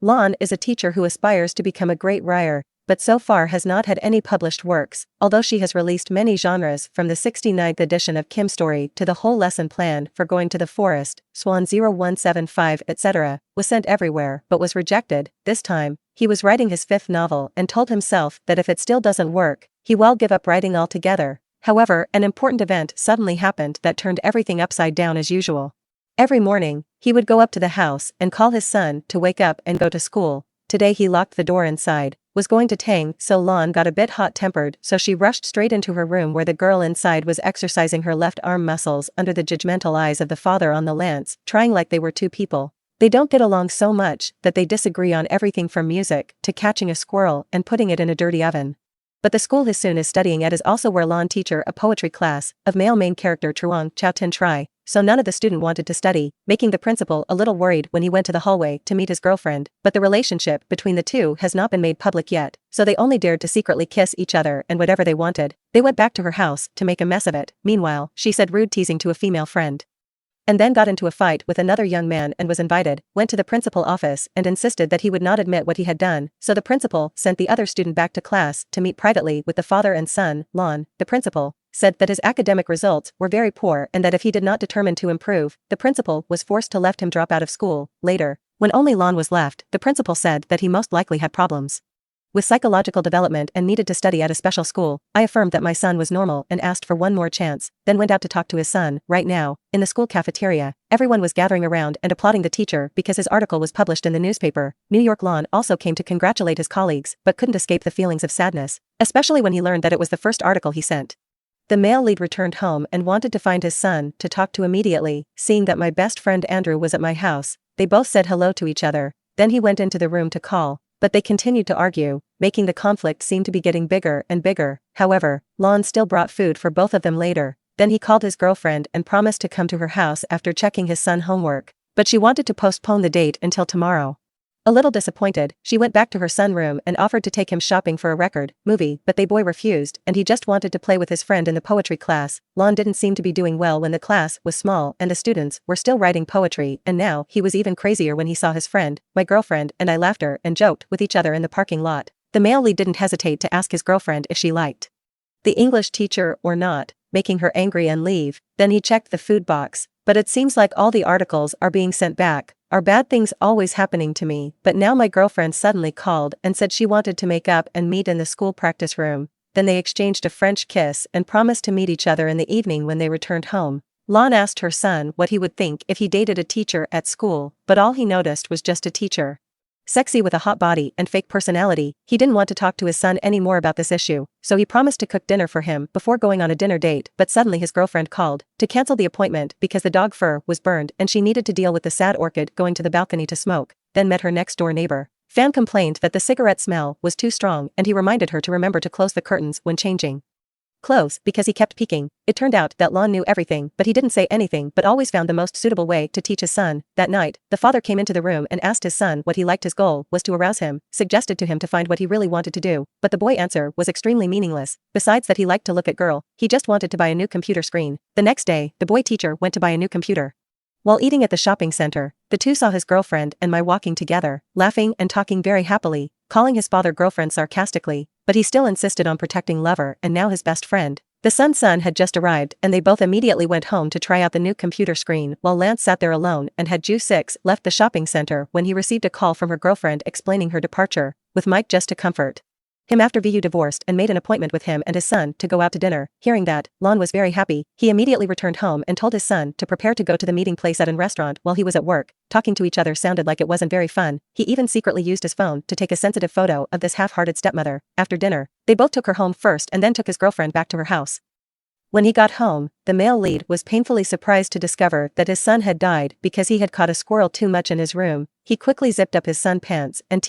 Lon is a teacher who aspires to become a great writer, but so far has not had any published works, although she has released many genres from the 69th edition of Kim's Story to the whole lesson plan for Going to the Forest, Swan 0175 etc., was sent everywhere but was rejected. This time, he was writing his 5th novel and told himself that if it still doesn't work, he will give up writing altogether. However, an important event suddenly happened that turned everything upside down as usual. Every morning, he would go up to the house and call his son to wake up and go to school. Today he locked the door inside, was going to tang, so Lon got a bit hot-tempered, so she rushed straight into her room where the girl inside was exercising her left arm muscles under the judgmental eyes of the father on the lance, trying like they were two people. They don't get along so much that they disagree on everything from music to catching a squirrel and putting it in a dirty oven. But the school his son is studying at is also where Lon teaches a poetry class of male main character Truong Chao Tin Tri, so none of the student wanted to study, making the principal a little worried when he went to the hallway to meet his girlfriend, but the relationship between the two has not been made public yet, so they only dared to secretly kiss each other and whatever they wanted. They went back to her house to make a mess of it. Meanwhile, she said rude teasing to a female friend. And then got into a fight with another young man and was invited, went to the principal office and insisted that he would not admit what he had done, so the principal sent the other student back to class to meet privately with the father and son. Lon, the principal, said that his academic results were very poor and that if he did not determine to improve, the principal was forced to let him drop out of school. Later, when only Lon was left, the principal said that he most likely had problems with psychological development and needed to study at a special school. I affirmed that my son was normal and asked for one more chance, then went out to talk to his son. Right now, in the school cafeteria, everyone was gathering around and applauding the teacher because his article was published in the newspaper. New York Lon also came to congratulate his colleagues but couldn't escape the feelings of sadness, especially when he learned that it was the first article he sent. The male lead returned home and wanted to find his son to talk to immediately. Seeing that my best friend Andrew was at my house, they both said hello to each other. Then he went into the room to call, but they continued to argue, making the conflict seem to be getting bigger and bigger. However, Lon still brought food for both of them later. Then he called his girlfriend and promised to come to her house after checking his son's homework, but she wanted to postpone the date until tomorrow. A little disappointed, she went back to her son's room and offered to take him shopping for a record movie, but the boy refused and he just wanted to play with his friend in the poetry class. Lon didn't seem to be doing well when the class was small and the students were still writing poetry, and now he was even crazier when he saw his friend, my girlfriend, and I laughed and joked with each other in the parking lot. The male lead didn't hesitate to ask his girlfriend if she liked the English teacher or not, making her angry and leave. Then he checked the food box, but it seems like all the articles are being sent back. Are bad things always happening to me? But now my girlfriend suddenly called and said she wanted to make up and meet in the school practice room. Then they exchanged a French kiss and promised to meet each other in the evening when they returned home. Lon asked her son what he would think if he dated a teacher at school, but all he noticed was just a teacher. Sexy with a hot body and fake personality, he didn't want to talk to his son anymore about this issue, so he promised to cook dinner for him before going on a dinner date, but suddenly his girlfriend called to cancel the appointment because the dog fur was burned and she needed to deal with the sad orchid going to the balcony to smoke, then met her next-door neighbor. Fan complained that the cigarette smell was too strong and he reminded her to remember to close the curtains when changing clothes because he kept peeking. It turned out that Lon knew everything, but he didn't say anything but always found the most suitable way to teach his son. That night, the father came into the room and asked his son what he liked. His goal was to arouse him, suggested to him to find what he really wanted to do, but the boy's answer was extremely meaningless. Besides that he liked to look at girl, he just wanted to buy a new computer screen. The next day, the boy teacher went to buy a new computer. While eating at the shopping center, the two saw his girlfriend and my walking together, laughing and talking very happily, calling his father girlfriend sarcastically, but he still insisted on protecting lover and now his best friend. The son's son had just arrived and they both immediately went home to try out the new computer screen while Lance sat there alone and had Ju 6 left the shopping center when he received a call from her girlfriend explaining her departure, with Mike just to comfort him after VU divorced and made an appointment with him and his son to go out to dinner. Hearing that, Lon was very happy. He immediately returned home and told his son to prepare to go to the meeting place at a restaurant while he was at work. Talking to each other sounded like it wasn't very fun. He even secretly used his phone to take a sensitive photo of this half-hearted stepmother. After dinner, they both took her home first and then took his girlfriend back to her house. When he got home, the male lead was painfully surprised to discover that his son had died because he had caught a squirrel too much in his room. He quickly zipped up his son's pants and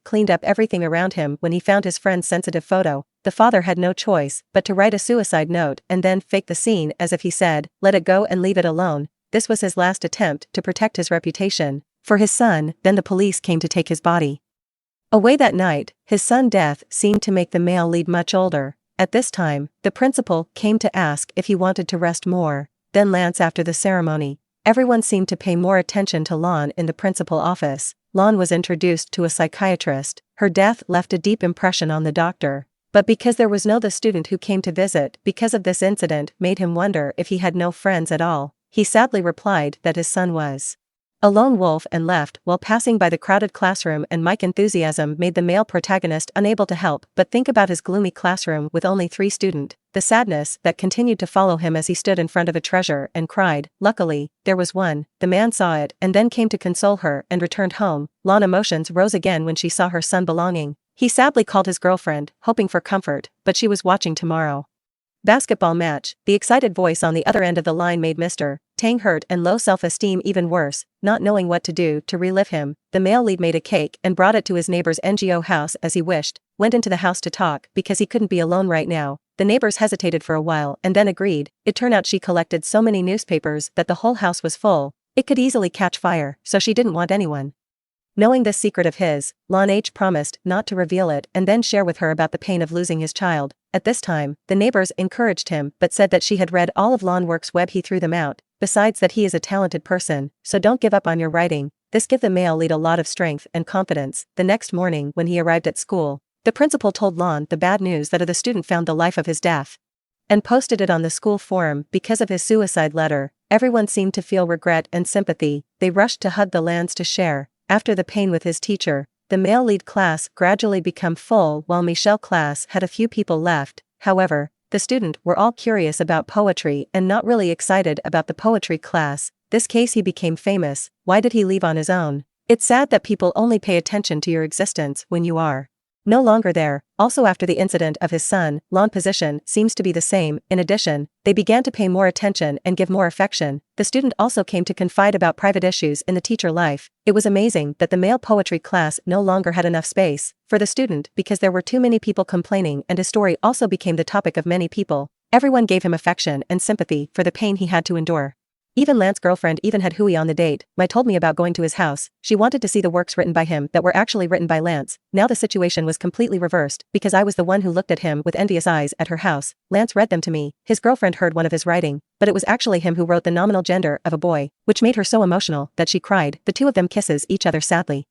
cleaned up everything around him when he found his friend's sensitive photo. The father had no choice but to write a suicide note and then fake the scene as if he said, "Let it go and leave it alone." This was his last attempt to protect his reputation for his son. Then the police came to take his body away that night. His son's death seemed to make the male lead much older. At this time, the principal came to ask if he wanted to rest more. Then Lance after the ceremony. Everyone seemed to pay more attention to Lon in the principal office. Lon was introduced to a psychiatrist. Her death left a deep impression on the doctor. But because there was no the student who came to visit because of this incident made him wonder if he had no friends at all. He sadly replied that his son was a lone wolf and left while passing by the crowded classroom, and Mike's enthusiasm made the male protagonist unable to help but think about his gloomy classroom with only 3 students, the sadness that continued to follow him as he stood in front of a treasure and cried. Luckily, there was one. The man saw it and then came to console her and returned home. Lon emotions rose again when she saw her son belonging. He sadly called his girlfriend, hoping for comfort, but she was watching tomorrow basketball match. The excited voice on the other end of the line made Mr. Tang hurt and low self-esteem even worse. Not knowing what to do to relieve him, the male lead made a cake and brought it to his neighbor's NGO house as he wished, went into the house to talk because he couldn't be alone right now. The neighbors hesitated for a while and then agreed. It turned out she collected so many newspapers that the whole house was full. It could easily catch fire, so she didn't want anyone knowing this secret of his. Lon H promised not to reveal it and then share with her about the pain of losing his child. At this time, the neighbors encouraged him but said that she had read all of Lon Work's web. He threw them out, besides that he is a talented person, so don't give up on your writing. This gave the male lead a lot of strength and confidence. The next morning when he arrived at school, the principal told Lon the bad news that the student found the life of his death and posted it on the school forum because of his suicide letter. Everyone seemed to feel regret and sympathy. They rushed to hug the Lans to share after the pain with his teacher. The male lead class gradually became full while Michelle's class had a few people left. However, the students were all curious about poetry and not really excited about the poetry class. This case he became famous. Why did he leave on his own? It's sad that people only pay attention to your existence when you are no longer there. Also, after the incident of his son, Lon's position seems to be the same. In addition, they began to pay more attention and give more affection. The student also came to confide about private issues in the teacher life. It was amazing that the male poetry class no longer had enough space for the student because there were too many people complaining, and his story also became the topic of many people. Everyone gave him affection and sympathy for the pain he had to endure. Even Lance's girlfriend even had Hui on the date. Mai told me about going to his house. She wanted to see the works written by him that were actually written by Lance. Now the situation was completely reversed because I was the one who looked at him with envious eyes at her house. Lance read them to me. His girlfriend heard one of his writing, but it was actually him who wrote the nominal gender of a boy, which made her so emotional that she cried. The two of them kisses each other sadly.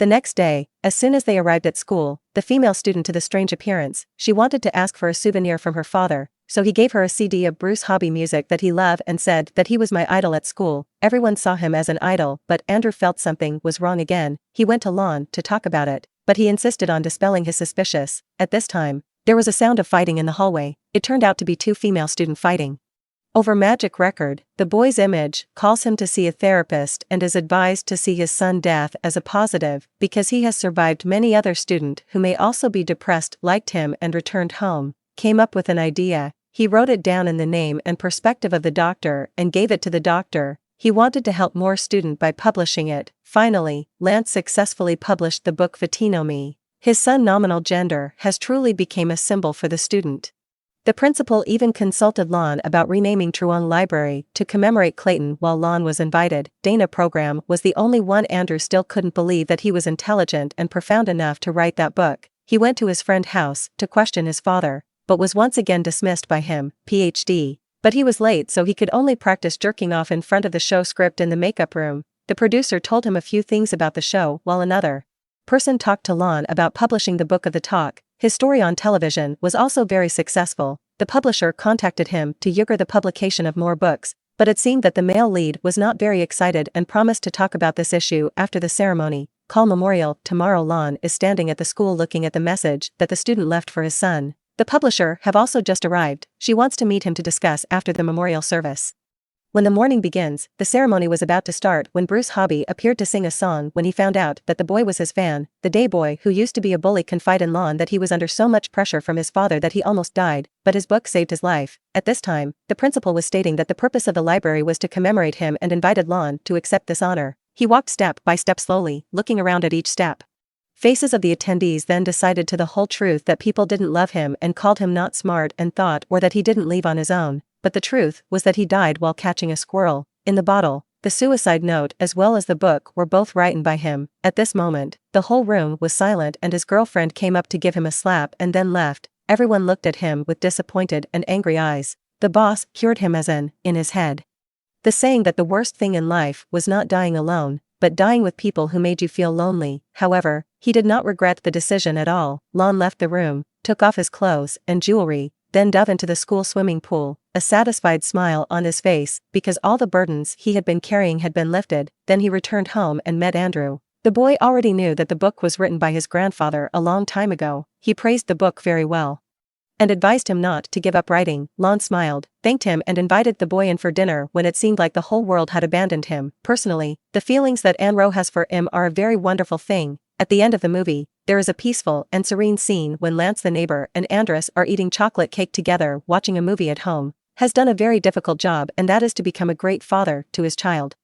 The next day, as soon as they arrived at school, the female student to the strange appearance, she wanted to ask for a souvenir from her father, so he gave her a CD of Bruce Hobby music that he loved and said that he was my idol at school. Everyone saw him as an idol, but Andrew felt something was wrong again. He went to Lon to talk about it, but he insisted on dispelling his suspicions. At this time, there was a sound of fighting in the hallway. It turned out to be 2 female students fighting over magic record. The boy's image calls him to see a therapist and is advised to see his son's death as a positive because he has survived. Many other students who may also be depressed liked him and returned home, came up with an idea. He wrote it down in the name and perspective of the doctor and gave it to the doctor. He wanted to help more students by publishing it. Finally, Lance successfully published the book Fatinomi. His son nominal gender has truly become a symbol for the student. The principal even consulted Lon about renaming Truong Library to commemorate Clayton while Lon was invited. Dana program was the only one. Andrew still couldn't believe that he was intelligent and profound enough to write that book. He went to his friend's house to question his father, but was once again dismissed by him, PhD. But he was late, so he could only practice jerking off in front of the show script in the makeup room. The producer told him a few things about the show while another person talked to Lon about publishing the book of the talk. His story on television was also very successful. The publisher contacted him to yogurt the publication of more books, but it seemed that the male lead was not very excited and promised to talk about this issue after the ceremony. Call memorial. Tomorrow Lon is standing at the school looking at the message that the student left for his son. The publisher have also just arrived. She wants to meet him to discuss after the memorial service. When the morning begins, the ceremony was about to start when Bruce Hobby appeared to sing a song. When he found out that the boy was his fan, the day boy who used to be a bully confided in Lon that he was under so much pressure from his father that he almost died, but his book saved his life. At this time, the principal was stating that the purpose of the library was to commemorate him and invited Lon to accept this honor. He walked step by step slowly, looking around at each step. Faces of the attendees then decided to the whole truth that people didn't love him and called him not smart and thought or that he didn't leave on his own. But the truth was that he died while catching a squirrel in the bottle. The suicide note as well as the book were both written by him. At this moment, the whole room was silent and his girlfriend came up to give him a slap and then left. Everyone looked at him with disappointed and angry eyes. The boss cured him as in his head. The saying that the worst thing in life was not dying alone. but dying with people who made you feel lonely. However, he did not regret the decision at all. Lon left the room, took off his clothes and jewelry, then dove into the school swimming pool, a satisfied smile on his face because all the burdens he had been carrying had been lifted. Then he returned home and met Andrew. The boy already knew that the book was written by his grandfather a long time ago. He praised the book very well and advised him not to give up writing. Lon smiled, thanked him and invited the boy in for dinner when it seemed like the whole world had abandoned him. Personally, the feelings that Anro has for him are a very wonderful thing. At the end of the movie, there is a peaceful and serene scene when Lance the neighbor and Andres are eating chocolate cake together watching a movie at home. Has done a very difficult job, and that is to become a great father to his child.